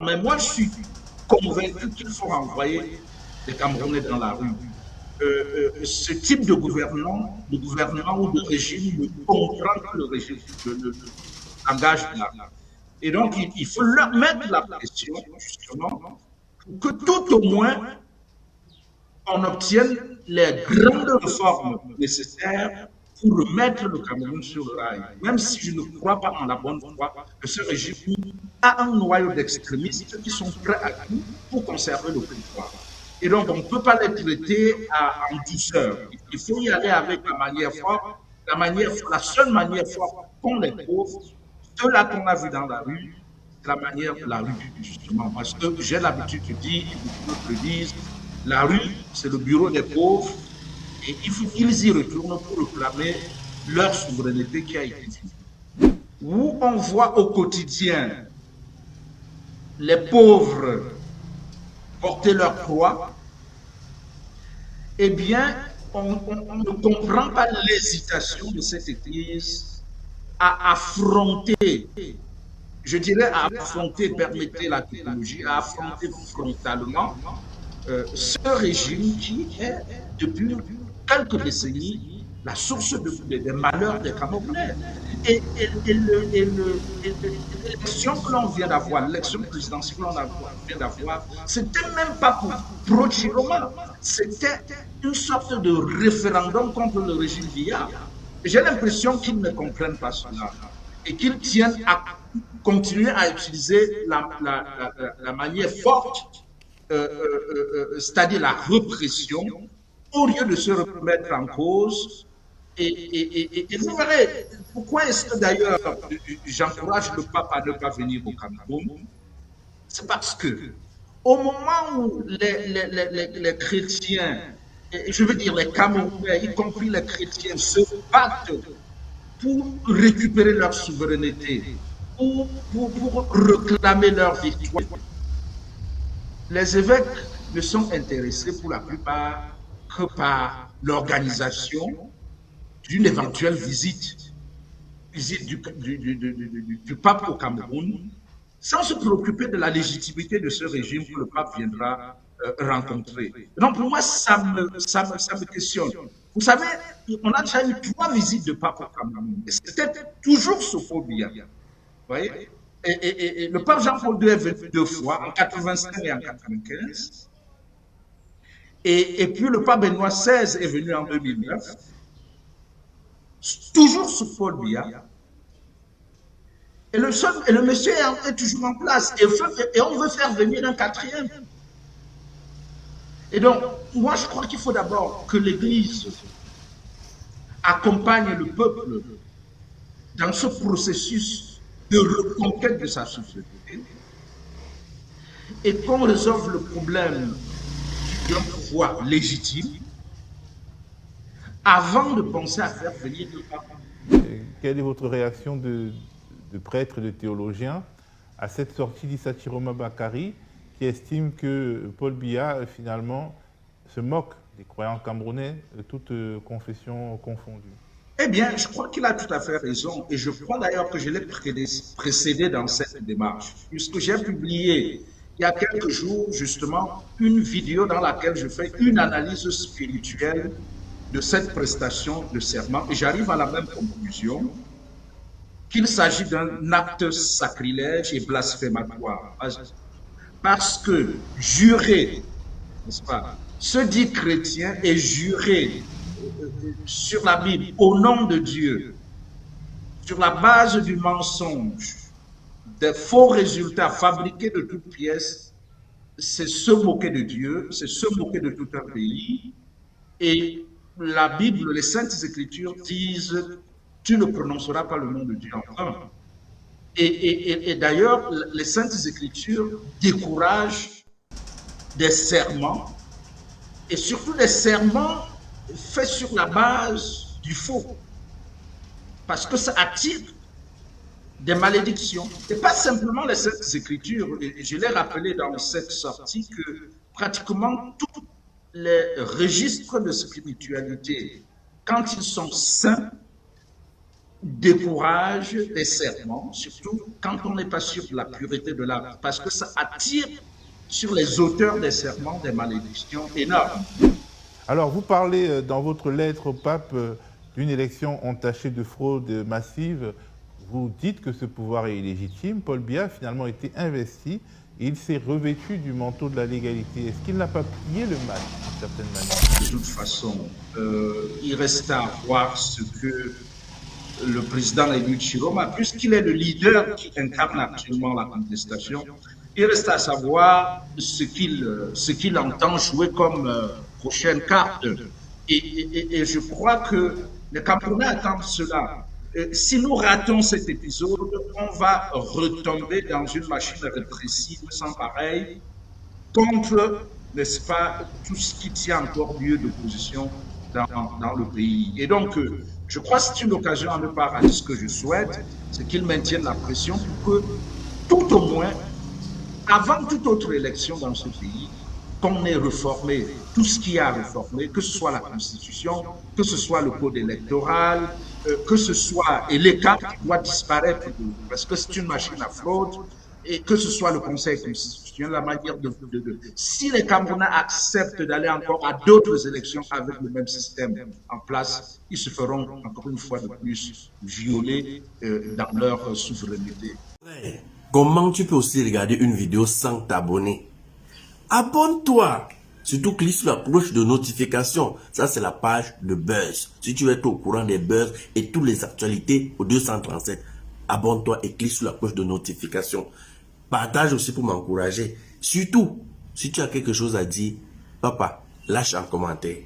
Mais moi, je suis convaincu qu'il faut renvoyer les Camerounais dans la rue. Ce type de gouvernement ou de régime ne comprend que le régime, le langage de la rue. Et donc, il faut leur mettre la pression, justement, pour que tout au moins on obtienne les grandes réformes nécessaires pour remettre le Cameroun sur le rail. Même si je ne crois pas en la bonne foi que ce régime a un noyau d'extrémistes qui sont prêts à tout pour conserver le pouvoir. Et donc, on ne peut pas les traiter en douceur. Il faut y aller avec la manière forte, la seule manière forte qu'ont les pauvres, ceux-là qu'on a vus dans la rue, c'est la manière de la rue, justement. Parce que j'ai l'habitude de dire, et beaucoup d'autres le disent, la rue, c'est le bureau des pauvres, et il faut qu'ils y retournent pour réclamer leur souveraineté qui a été finie. Où on voit au quotidien les pauvres porter leur croix, eh bien, on ne comprend pas l'hésitation de cette Église à affronter, je dirais à affronter, permettez la technologie, à affronter frontalement ce régime qui est, depuis quelques décennies, la source des malheurs des Camerounais. L'élection que l'on vient d'avoir, l'élection présidentielle que l'on vient d'avoir, c'était même pas pour Pro-Chiroma, c'était une sorte de référendum contre le régime Biya. J'ai l'impression qu'ils ne comprennent pas cela et qu'ils tiennent à continuer à utiliser la manière forte, c'est-à-dire la répression, au lieu de se remettre en cause. Et vous verrez, pourquoi est-ce que d'ailleurs j'encourage le pape à ne pas venir au Cameroun? C'est parce que au moment où les chrétiens, je veux dire les Camerounais, y compris les chrétiens, se battent pour récupérer leur souveraineté, pour réclamer leur victoire, les évêques ne sont intéressés pour la plupart que par l'organisation d'une éventuelle visite du pape au Cameroun, sans se préoccuper de la légitimité de ce régime que le pape viendra rencontrer. Donc pour moi, ça me questionne. Vous savez, on a déjà eu 3 visites de pape au Cameroun. Et c'était toujours Sophobia. Vous voyez, et le pape Jean-Paul II est venu 2 fois, en 85 et en 95. Et puis le pape Benoît XVI est venu en 2009, toujours sous Paul Biya. Et le monsieur est toujours en place. Et on veut faire venir un quatrième. Et donc, moi, je crois qu'il faut d'abord que l'Église accompagne le peuple dans ce processus de reconquête de sa souveraineté et qu'on résolve le problème d'un pouvoir légitime avant de penser à faire venir le pape. Quelle est votre réaction de prêtre, de théologien, à cette sortie d'Issa Chiroma Bakary, qui estime que Paul Biya, finalement, se moque des croyants camerounais, toutes confessions confondues? Eh bien, je crois qu'il a tout à fait raison. Et je crois d'ailleurs que je l'ai précédé dans cette démarche, puisque j'ai publié il y a quelques jours, justement, une vidéo dans laquelle je fais une analyse spirituelle de cette prestation de serment. Et j'arrive à la même conclusion qu'il s'agit d'un acte sacrilège et blasphématoire. Parce que jurer, n'est-ce pas, se dit chrétien et jurer sur la Bible au nom de Dieu, sur la base du mensonge, des faux résultats fabriqués de toutes pièces, c'est se moquer de Dieu, c'est se moquer de tout un pays. Et la Bible, les Saintes Écritures disent, tu ne prononceras pas le nom de Dieu en vain. Et d'ailleurs, les Saintes Écritures découragent des serments, et surtout des serments faits sur la base du faux, parce que ça attire des malédictions. Et pas simplement les Saintes Écritures. Et je l'ai rappelé dans cette sortie que pratiquement tous les registres de spiritualité, quand ils sont sains, décourage des serments, surtout quand on n'est pas sûr de la pureté de l'acte, parce que ça attire sur les auteurs des serments des malédictions énormes. Alors, vous parlez dans votre lettre au pape d'une élection entachée de fraude massive. Vous dites que ce pouvoir est illégitime. Paul Biya a finalement été investi et il s'est revêtu du manteau de la légalité. Est-ce qu'il n'a pas plié le match d'une certaine manière? De toute façon, il reste à voir ce que le président élu Chiroma, puisqu'il est le leader qui incarne actuellement la contestation, il reste à savoir ce qu'il entend jouer comme prochaine carte. Et je crois que les Camerounais attendent cela. Si nous ratons cet épisode, on va retomber dans une machine répressive sans pareil contre, n'est-ce pas, tout ce qui tient encore lieu d'opposition dans le pays. Et donc, je crois que c'est une occasion à ne pas rater. Ce que je souhaite, c'est qu'ils maintiennent la pression pour que, tout au moins, avant toute autre élection dans ce pays, qu'on ait réformé tout ce qu'il y a à réformer, que ce soit la Constitution, que ce soit le code électoral, que ce soit et l'État qui doit disparaître parce que c'est une machine à fraude, et que ce soit le Conseil constitutionnel, la manière Si les Camerounais acceptent d'aller encore à d'autres élections avec le même système en place, ils se feront encore une fois de plus violer dans leur souveraineté. Comment tu peux aussi regarder une vidéo sans t'abonner? Abonne-toi. Surtout clique sur la cloche de notification. Ça, c'est la page de Buzz. Si tu veux être au courant des buzz et toutes les actualités au 237, abonne-toi et clique sur la cloche de notification. Partage aussi pour m'encourager. Surtout, si tu as quelque chose à dire, papa, lâche un commentaire.